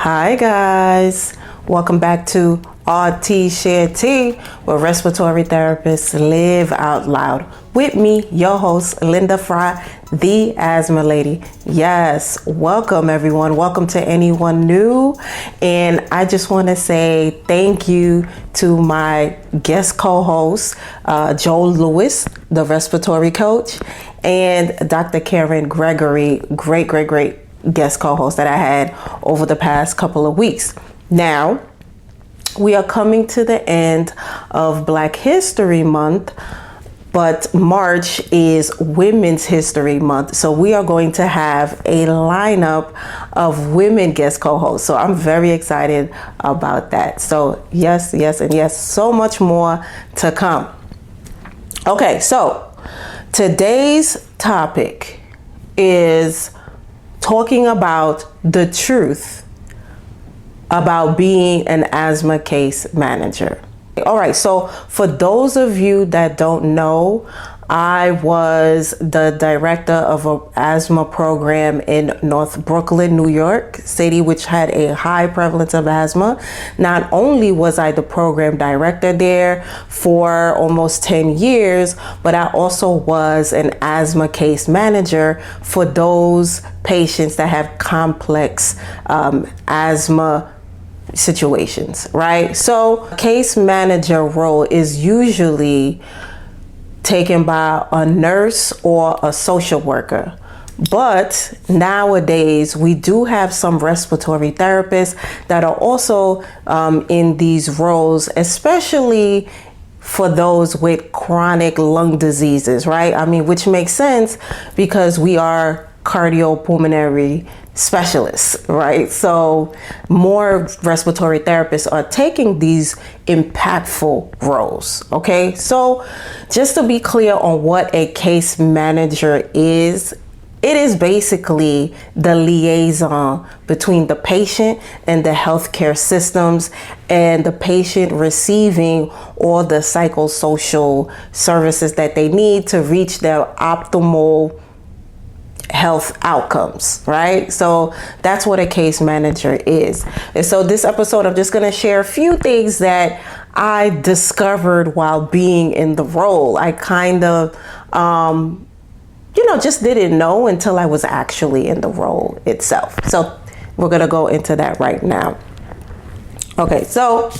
Hi guys, welcome back to RT Share Tea, where respiratory therapists live out loud. With me, your host, Linda Fry, the asthma lady. Yes, welcome everyone. Welcome to anyone new. And I just want to say thank you to my guest co-host, Joel Lewis, the respiratory coach, and Dr. Karen Gregory, great guest co-host that I had over the past couple of weeks. Now, we are coming to the end of Black History Month, but March is Women's History Month. So we are going to have a lineup of women guest co-hosts. So I'm very excited about that. So yes, and yes, so much more to come. Okay, so today's topic is talking about the truth about being an asthma case manager. All right, so for those of you that don't know, I was the director of an asthma program in North Brooklyn, New York City, which had a high prevalence of asthma. Not only was I the program director there for almost 10 years, but I also was an asthma case manager for those patients that have complex asthma situations, right? So case manager role is usually taken by a nurse or a social worker. But nowadays, we do have some respiratory therapists that are also in these roles, especially for those with chronic lung diseases, right? I mean, which makes sense because we are cardiopulmonary specialists, right? So more respiratory therapists are taking these impactful roles, okay? So just to be clear on what a case manager is, it is basically the liaison between the patient and the healthcare systems and the patient receiving all the psychosocial services that they need to reach their optimal health outcomes, right? So that's what a case manager is. And so this episode, I'm just going to share a few things that I discovered while being in the role. I kind of, just didn't know until I was actually in the role itself. So we're going to go into that right now. Okay, so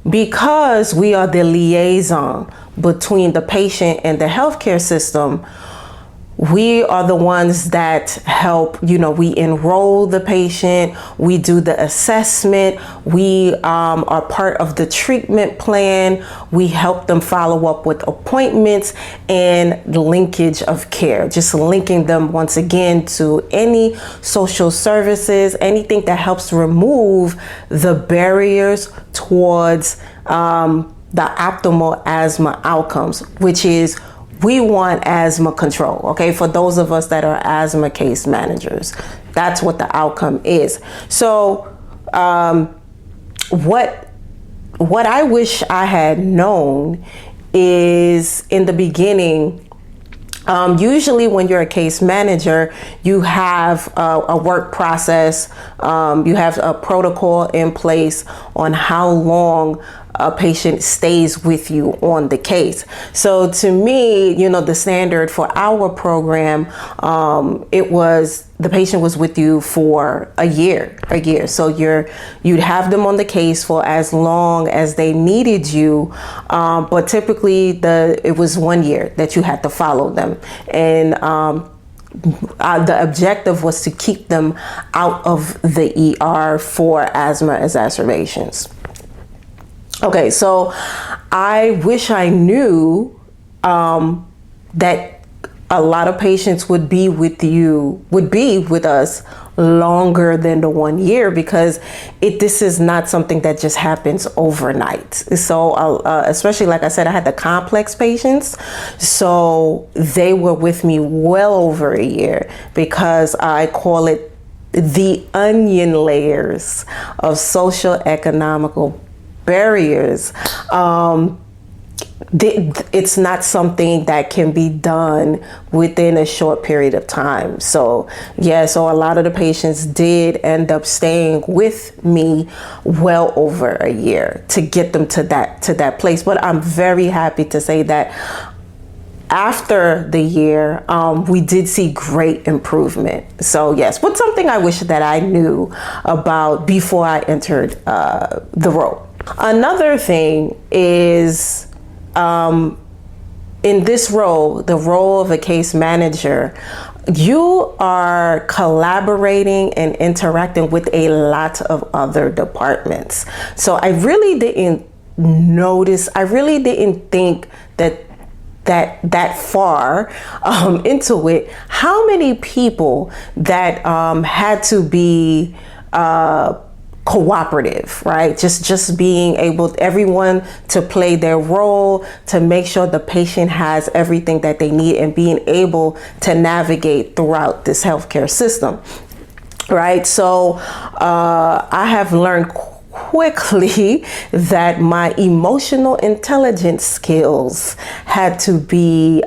because we are the liaison between the patient and the healthcare system, we are the ones that help, we enroll the patient, we do the assessment, we are part of the treatment plan, we help them follow up with appointments and linkage of care, just linking them once again to any social services, anything that helps remove the barriers towards the optimal asthma outcomes, which is we want asthma control, okay? For those of us that are asthma case managers, that's what the outcome is. So what I wish I had known is in the beginning, usually when you're a case manager, you have a work process, you have a protocol in place on how long a patient stays with you on the case. So to me, the standard for our program, it was the patient was with you for a year. So you'd have them on the case for as long as they needed you. But typically it was 1 year that you had to follow them. And the objective was to keep them out of the ER for asthma exacerbations. Okay, so I wish I knew that a lot of patients would be with us longer than the 1 year, because this is not something that just happens overnight. So especially, like I said, I had the complex patients, so they were with me well over a year, because I call it the onion layers of social economical barriers it's not something that can be done within a short period of time. So yeah, so a lot of the patients did end up staying with me well over a year to get them to that place. But I'm very happy to say that after the year, we did see great improvement. So yes, but something I wish that I knew about before I entered the role. Another thing is, in this role, the role of a case manager, you are collaborating and interacting with a lot of other departments. So I really didn't think that far into it, how many people that had to be cooperative, right? Just being able, everyone to play their role to make sure the patient has everything that they need and being able to navigate throughout this healthcare system, right? So I have learned quickly that my emotional intelligence skills had to be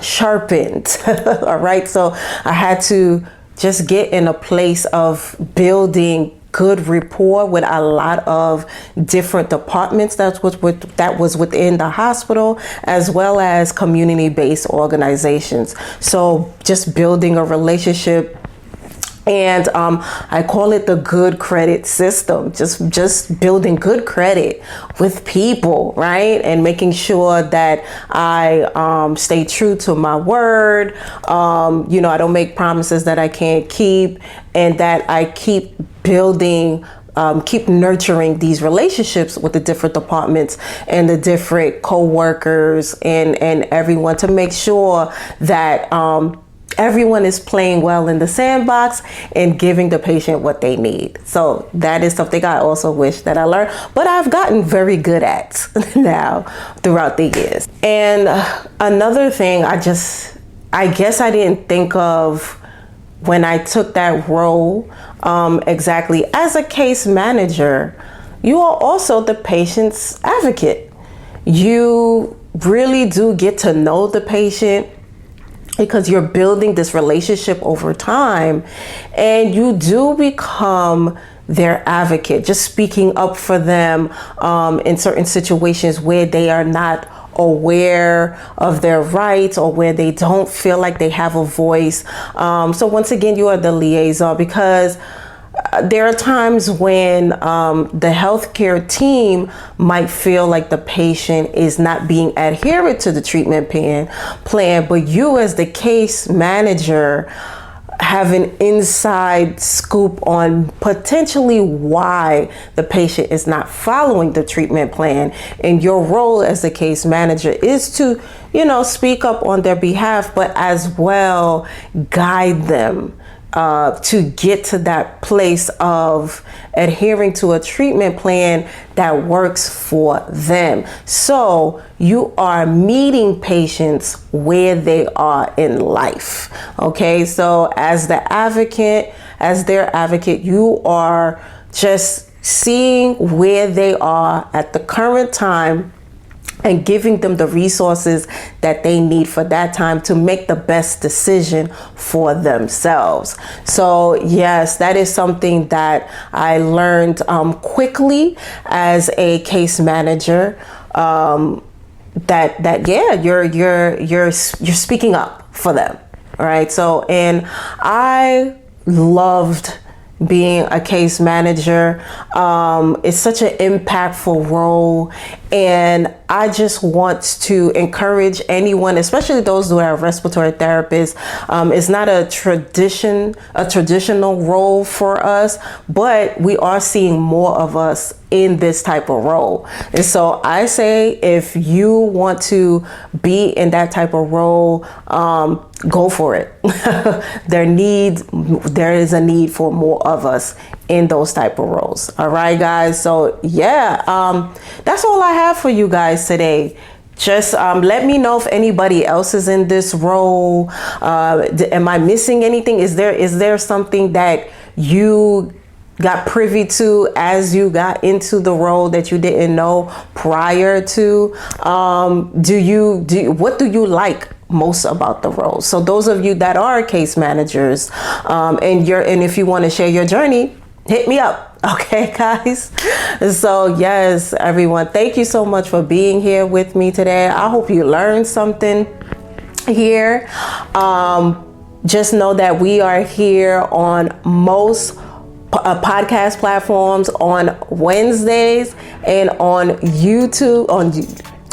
sharpened. All right, so I had to just get in a place of building good rapport with a lot of different departments that was within the hospital, as well as community-based organizations. So just building a relationship. And I call it the good credit system, just building good credit with people, right? And making sure that I stay true to my word. I don't make promises that I can't keep, and that I keep building, keep nurturing these relationships with the different departments and the different co-workers and everyone, to make sure that everyone is playing well in the sandbox and giving the patient what they need. So that is something I also wish that I learned, but I've gotten very good at now throughout the years. And another thing I guess I didn't think of when I took that role, exactly, as a case manager, you are also the patient's advocate. You really do get to know the patient, because you're building this relationship over time, and you do become their advocate, just speaking up for them in certain situations where they are not aware of their rights or where they don't feel like they have a voice. So once again, you are the liaison, because there are times when the healthcare team might feel like the patient is not being adherent to the treatment plan, but you as the case manager have an inside scoop on potentially why the patient is not following the treatment plan. And your role as the case manager is to, speak up on their behalf, but as well guide them to get to that place of adhering to a treatment plan that works for them. So you are meeting patients where they are in life. Okay, so as their advocate, you are just seeing where they are at the current time and giving them the resources that they need for that time to make the best decision for themselves. So yes, that is something that I learned quickly as a case manager. You're speaking up for them, all right? So, and I loved being a case manager. It's such an impactful role, and I just want to encourage anyone, especially those who are respiratory therapists. It's not a traditional role for us, but we are seeing more of us in this type of role. And so I say, if you want to be in that type of role, go for it. There is a need for more of us in those type of roles. All right, guys. So yeah, that's all I have for you guys today. Just let me know if anybody else is in this role. Am I missing anything? Is there something that you got privy to as you got into the role that you didn't know prior to? What do you like most about the role? So those of you that are case managers, and if you want to share your journey, hit me up. Okay, guys. So yes, everyone, thank you so much for being here with me today. I hope you learned something here. Just know that we are here on most podcast platforms on Wednesdays and on YouTube.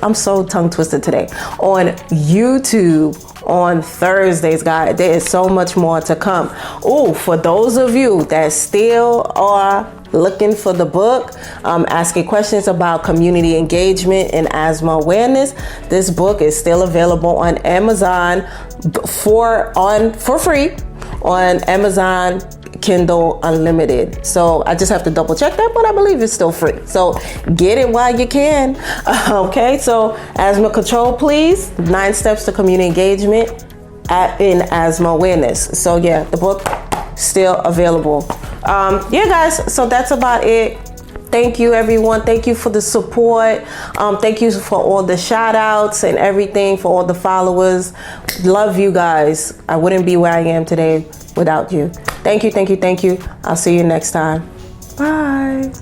I'm so tongue twisted today. On YouTube on Thursdays, guys. There is so much more to come. Oh, for those of you that still are looking for the book, asking questions about community engagement and asthma awareness, this book is still available on Amazon for free on Amazon Kindle Unlimited. So I just have to double check that, but I believe it's still free. So get it while you can. Okay, so asthma control, please. 9 steps to community engagement in asthma awareness. So yeah, the book still available. Yeah, guys, so that's about it. Thank you, everyone. Thank you for the support. Thank you for all the shout outs and everything, for all the followers. Love you guys. I wouldn't be where I am today without you. Thank you. I'll see you next time. Bye.